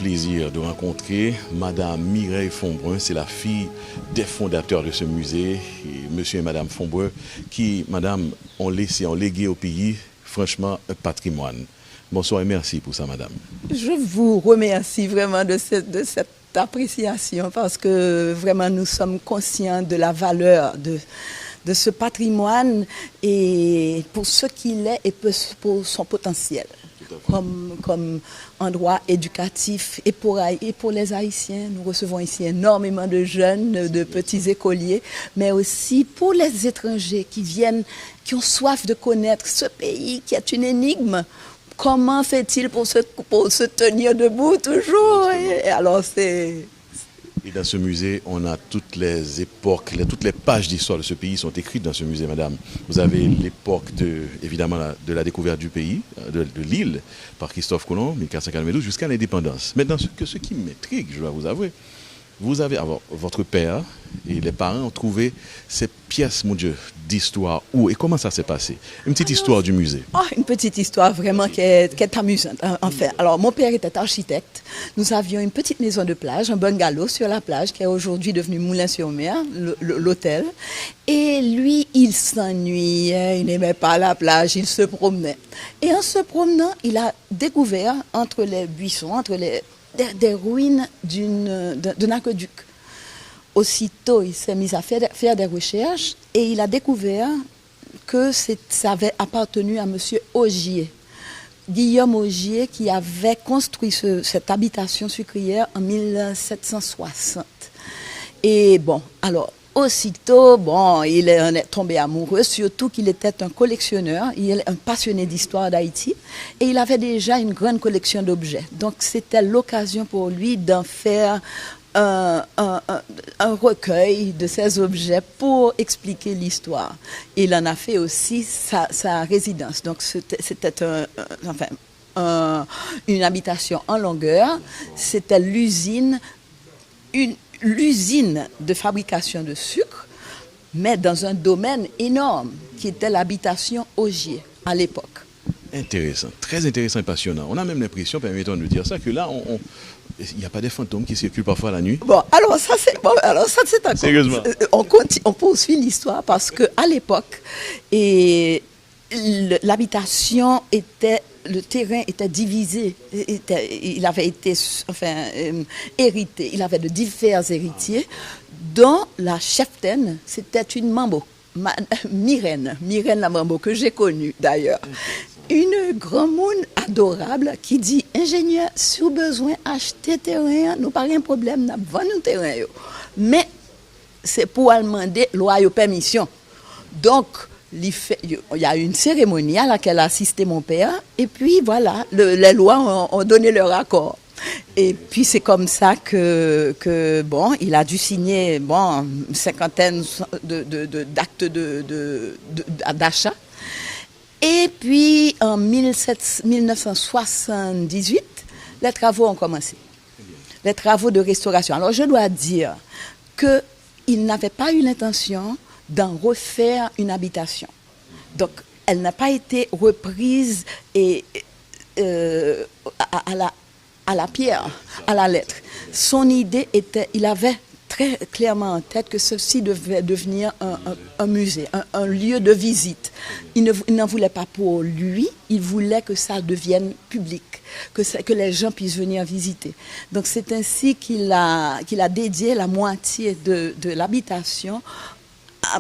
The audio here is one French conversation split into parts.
plaisir de rencontrer Madame Mireille Fonbrun. C'est la fille des fondateurs de ce musée, et Monsieur et Madame Fonbrun, qui, Madame, ont légué au pays, franchement, un patrimoine. Bonsoir et merci pour ça, Madame. Je vous remercie vraiment de cette appréciation parce que vraiment nous sommes conscients de la valeur de ce patrimoine et pour ce qu'il est et pour son potentiel. Comme endroit éducatif et pour les Haïtiens, nous recevons ici énormément de jeunes, de petits écoliers, mais aussi pour les étrangers qui viennent, qui ont soif de connaître ce pays qui est une énigme. Comment fait-il pour se tenir debout toujours? Et alors Et dans ce musée, on a toutes les époques, toutes les pages d'histoire de ce pays sont écrites dans ce musée, Madame. Vous avez l'époque évidemment de la découverte du pays, de l'île, par Christophe Colomb, 1492, jusqu'à l'indépendance. Maintenant, ce qui m'intrigue, je dois vous avouer, vous avez, votre père et les parents ont trouvé ces pièces, mon Dieu, d'histoire. Où et comment ça s'est passé? Une petite histoire du musée. Une petite histoire vraiment qui est amusante. Enfin, alors mon père était architecte. Nous avions une petite maison de plage, un bungalow sur la plage qui est aujourd'hui devenu Moulin-sur-Mer, l'hôtel. Et lui, il s'ennuyait, il n'aimait pas la plage, il se promenait. Et en se promenant, il a découvert entre les buissons, des ruines d'un aqueduc. Aussitôt, il s'est mis à faire des recherches et il a découvert que ça avait appartenu à M. Augier, Guillaume Augier, qui avait construit cette habitation sucrière en 1760. Et bon, alors, aussitôt, il en est tombé amoureux, surtout qu'il était un collectionneur, il est un passionné d'histoire d'Haïti, et il avait déjà une grande collection d'objets. Donc c'était l'occasion pour lui d'en faire un recueil de ces objets pour expliquer l'histoire. Il en a fait aussi sa résidence. Donc c'était une habitation en longueur, c'était l'usine de fabrication de sucre, mais dans un domaine énorme qui était l'habitation Augier à l'époque. Intéressant, très intéressant et passionnant. On a même l'impression, permettons de dire ça, que là, il n'y a pas des fantômes qui circulent parfois la nuit. Alors ça c'est encore. Sérieusement. On poursuit l'histoire parce que à l'époque, l'habitation était. Le terrain était divisé, il avait été hérité, il avait de divers héritiers, dont la cheftaine, c'était une mambo, Myrène la mambo, que j'ai connue d'ailleurs. Une grand monde adorable qui dit, ingénieur, si vous avez besoin d'acheter terrain, nous pas un problème, nous vendons terrain. Mais c'est pour demander loi et permission. Donc, il y a une cérémonie à laquelle a assisté mon père et puis voilà, les lois ont donné leur accord. Et puis c'est comme ça que il a dû signer une cinquantaine d'actes d'achat. Et puis en 1978, les travaux ont commencé. Les travaux de restauration. Alors je dois dire qu'il n'avait pas eu l'intention d'en refaire une habitation. Donc, elle n'a pas été reprise à la pierre, à la lettre. Son idée était, il avait très clairement en tête que ceci devait devenir un musée, un lieu de visite. Il n'en voulait pas pour lui, il voulait que ça devienne public, que les gens puissent venir visiter. Donc, c'est ainsi qu'il a dédié la moitié de l'habitation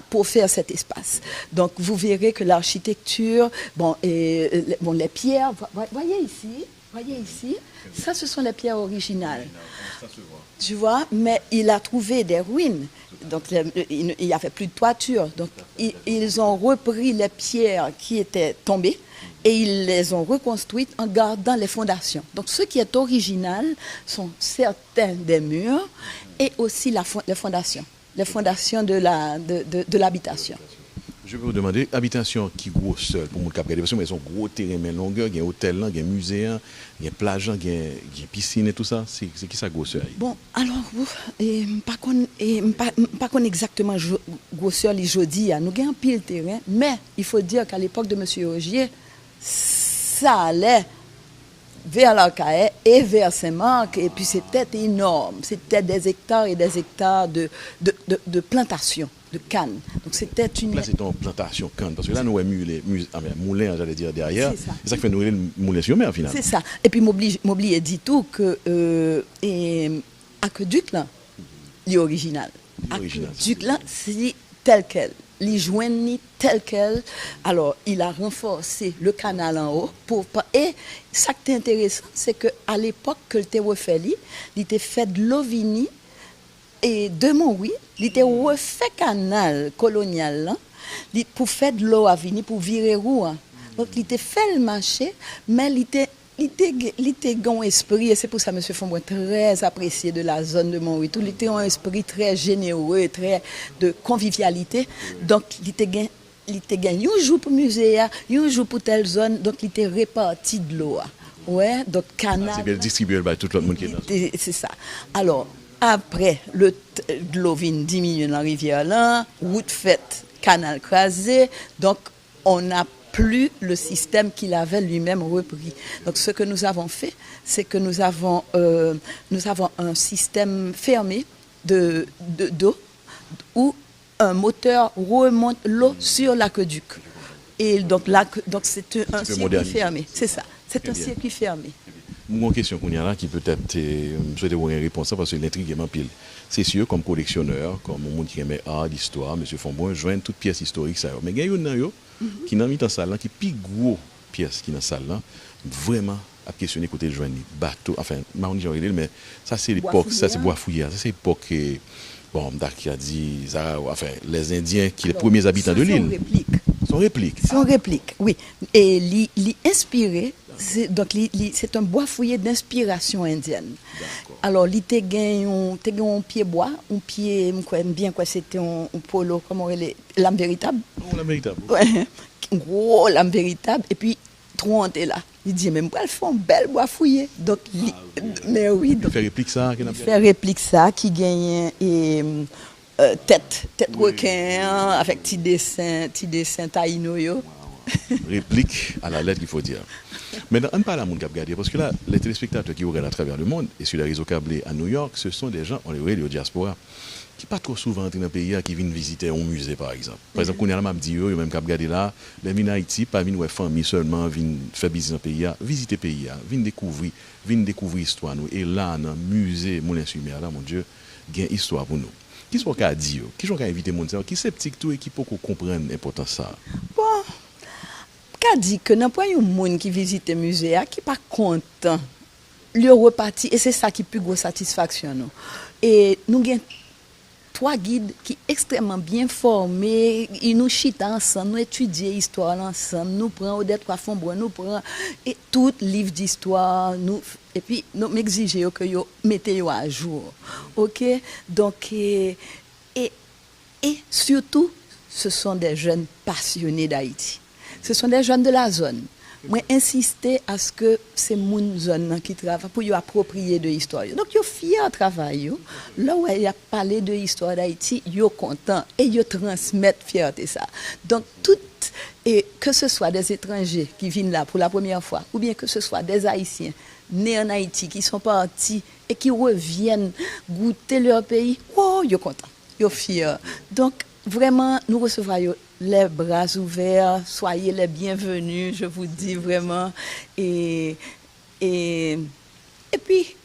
pour faire cet espace. Donc, vous verrez que l'architecture, les pierres, voyez ici, ça, ce sont les pierres originales. Tu vois, mais il a trouvé des ruines. Donc, il n'y avait plus de toiture. Donc, ils ont repris les pierres qui étaient tombées et ils les ont reconstruites en gardant les fondations. Donc, ce qui est original sont certains des murs et aussi les fondations de l'habitation. Je peux vous demander, habitation qui gros seul pour mon cap parce que sont gros terrain mais longueur, il y a hôtel là, il y a musée, il y a plage, il y a piscine et tout ça, c'est qui ça gros seul? Bon, alors pas qu'on exactement grosseur les jeudi, nous avons un pile terrain, mais il faut dire qu'à l'époque de M. Augier, ça allait vers l'Arcahaie et vers Saint-Marc. Et puis c'était énorme. C'était des hectares et des hectares de plantations de canne. Donc c'était une... Là, c'est une plantation canne. Parce que là, nous avons moulin, j'allais dire, derrière. C'est ça qui fait nourrir le moulin sur mer, finalement. C'est ça. Et puis, m'oublie dit tout que aqueduc, là, il est original. Aqueduc, là, c'est tel quel. Il joignit tel quel. Alors, il a renforcé le canal en haut. Et ça qui est intéressant, c'est qu'à l'époque que le refait, il était fait de l'Ovini et de Montrouge, il était refait canal colonial là, pour faire de l'eau à venir, pour virer roue. Donc, il était fait le marché, mais il était un esprit, et c'est pour ça que M. Fonboin très apprécié de la zone de Montrouge. Il était un esprit très généreux, très de convivialité. Donc, il était gagné un jour pour le musée, un jour pour telle zone, donc il était réparti de l'eau. Ouais, donc canal. C'est bien distribué par tout le monde qui est là. C'est ça. Alors, après, de l'eau vient diminuer dans la rivière là, route faite, canal crasé, donc on n'a plus le système qu'il avait lui-même repris. Donc ce que nous avons fait, c'est que nous avons un système fermé d'eau où un moteur remonte l'eau sur l'aqueduc. Et donc c'est un circuit fermé. C'est ça. C'est un circuit fermé. Une question qu'on y a là qui peut-être souhaite avoir une réponse parce que l'intrigue est pile. C'est sûr, comme collectionneur, comme un monde qui aime l'art, l'histoire, M. Fonboin joint toutes pièces historiques ça. Mais il y a une qui n'a mis dans salle là qui plus gros pièce qui dans salle là vraiment à questionner côté joindre bateau enfin mais ça c'est l'époque, ça c'est bois fouillard, ça c'est l'époque bon qui a dit enfin les Indiens qui les premiers habitants de l'île. Son réplique, oui. Et l'inspiré, c'est un bois fouillé d'inspiration indienne. Alors, il était un pied bois, un pied, bien quoi, c'était un polo, comment on dit, lame véritable. Lame véritable. Ouais, gros lame véritable. Et puis, trop était là. Il dit, mais moi, elles font bel bois fouillé. Donc, mais oui. Il fait réplique ça. Il fait réplique ça, qui gagne et tête requin avec petit dessin taïno yo. Réplique à la lettre qu'il faut dire. Maintenant, on parle à mon cap garder parce que là, les téléspectateurs qui regardent à travers le monde et sur les réseaux câblés à New York, ce sont des gens, on les voit, les diaspora, qui pas trop souvent entrent dans le pays, qui viennent visiter un musée, par exemple. Par exemple, quand on est là, m'a dit, yo, même cap garder là, les viennent Haïti, pas venir famille seulement, viennent faire business dans le pays, visiter le pays, viennent découvrir l'histoire nous. Et là, dans le musée Moulin-sur-Mer, là, mon Dieu, il y a une histoire pour nous. Qui sont qu'à dire, qui sont qu'à inviter mon Dieu, qui sceptique tout et qui peut comprendre l'importance de ça. Bon, qu'a dit que n'a pas un monde qui visite le musée qui pas content, le reparti et c'est ça qui plus grosse satisfaction nous. Et nous avons 3 guides qui sont extrêmement bien formés, ils nous chitent ensemble, nous étudions l'histoire ensemble, nous prenons Odette Fonboin, nous prenons et tout livre d'histoire, nous et puis nous exigeons que vous mettez à jour. OK? Donc et surtout ce sont des jeunes passionnés d'Haïti. Ce sont des jeunes de la zone. Moi, insister à ce que c'est mon zone qui travaille pour y approprier de l'histoire. Donc, ils sont fiers de travail. Là où il y a parlé de l'histoire d'Haïti, ils sont contents et ils transmettent fierté ça. Donc, et que ce soit des étrangers qui viennent là pour la première fois, ou bien que ce soit des Haïtiens nés en Haïti qui sont partis et qui reviennent goûter leur pays, oh, ils sont contents, ils sont fiers. Donc, vraiment, nous recevons les bras ouverts, soyez les bienvenus, je vous dis vraiment. Et puis,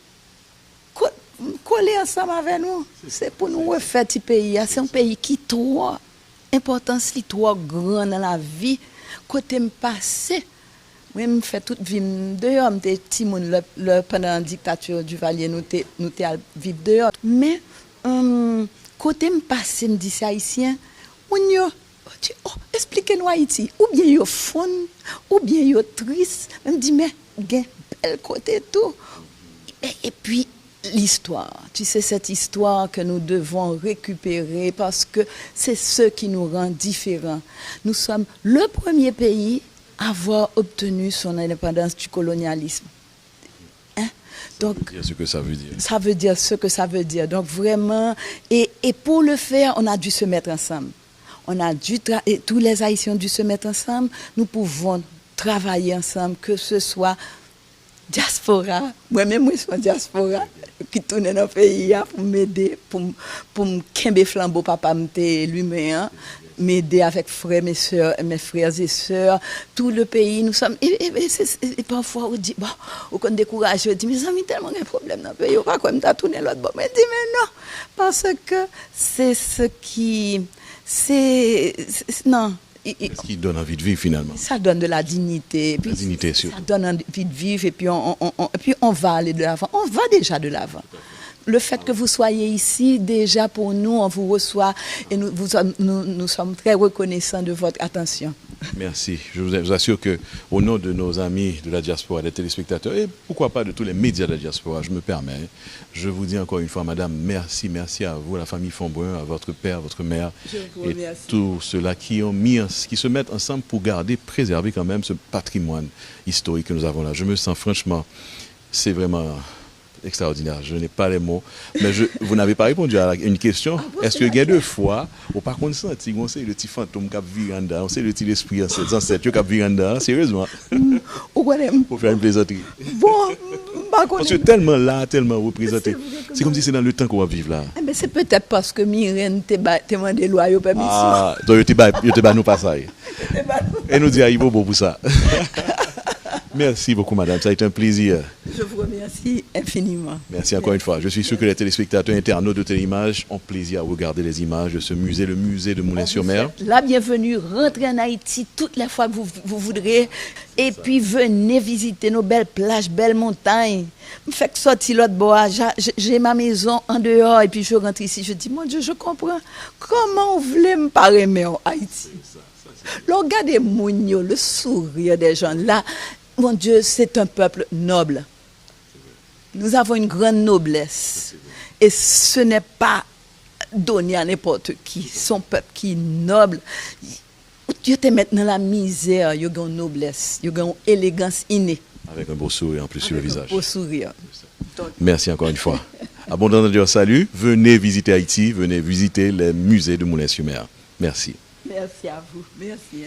coller ensemble avec nous, c'est pour nous refaire ce pays. C'est un pays qui est trop important, qui est trop grand dans la vie. Côté me passé, moi, je fais toute vie dehors, je suis petit monde pendant la dictature du Valier, nous vivre dehors. Mais, côté me passé, me dit haïtien, expliquez-nous Haïti. Ou bien yo fun, ou bien yo triste. Je me dis, mais gen bel côté tout. Et puis, l'histoire. Tu sais, cette histoire que nous devons récupérer parce que c'est ce qui nous rend différents. Nous sommes le premier pays à avoir obtenu son indépendance du colonialisme. Donc, ça veut dire ce que ça veut dire. Ça veut dire ce que ça veut dire. Donc, vraiment, et pour le faire, on a dû se mettre ensemble. Et tous les Haïtiens ont dû se mettre ensemble. Nous pouvons travailler ensemble, que ce soit diaspora, moi-même, moi, je suis en diaspora, qui tourne dans le pays pour m'aider, pour me camber flambeau, papa, lui-même, m'aider avec mes frères et sœurs, tout le pays, nous sommes, et parfois, on dit, bon, on décourage, on dit, mes amis, tellement de problèmes dans le pays, on va comme ça tourner l'autre bord. Mais je dis, mais non, parce que c'est ce qui, non. Ce qui donne envie de vivre finalement. Ça donne de la dignité. La dignité surtout. Ça donne envie de vivre et puis on va aller de l'avant. On va déjà de l'avant. Le fait que vous soyez ici, déjà pour nous, on vous reçoit et nous sommes très reconnaissants de votre attention. Merci. Je vous assure qu'au nom de nos amis de la diaspora, des téléspectateurs, et pourquoi pas de tous les médias de la diaspora, je me permets, je vous dis encore une fois, madame, merci à vous, à la famille Fonbrun, à votre père, votre mère, et tous ceux-là qui se mettent ensemble pour garder, préserver quand même ce patrimoine historique que nous avons là. Je me sens franchement, c'est vraiment extraordinaire, je n'ai pas les mots, mais vous n'avez pas répondu à une question. Est-ce que il y a deux fois, ou par contre, on sait le petit fantôme qui a viranda, on sait le petit esprit ancêtre qui a viranda, sérieusement, pour faire une plaisanterie. Bon, parce que tellement là, tellement représenté, c'est comme si c'est dans le temps qu'on va vivre là. Mais c'est peut-être parce que Myrène t'a demandé loi et permission. Ah, donc il te bat nous pas ça. Et nous dit à Ivo pour ça. Merci beaucoup, madame. Ça a été un plaisir. Je vous remercie infiniment. Merci encore une fois. Je suis sûr que les téléspectateurs internautes de Téléimages ont plaisir à regarder les images de ce musée, le musée de Moulins-sur-Mer. La bienvenue, rentrez en Haïti toutes les fois que vous voudrez. Et puis venez visiter nos belles plages, belles montagnes. Me fait sortir l'autre bois. J'ai ma maison en dehors et puis je rentre ici. Je dis, mon Dieu, je comprends. Comment vous voulez me parler en Haïti? Regardez Mounio, le sourire des gens là. Mon Dieu, c'est un peuple noble. Nous avons une grande noblesse. Et ce n'est pas donné à n'importe qui. Son peuple qui est noble. Dieu te met dans la misère, il y a une noblesse, il y a une élégance innée. Avec un beau sourire en plus sur le visage. Un beau sourire. Merci encore une fois. Abondant de Dieu, salut. Venez visiter Haïti, venez visiter les musées de Moulins-sur-Mer. Merci. Merci à vous. Merci.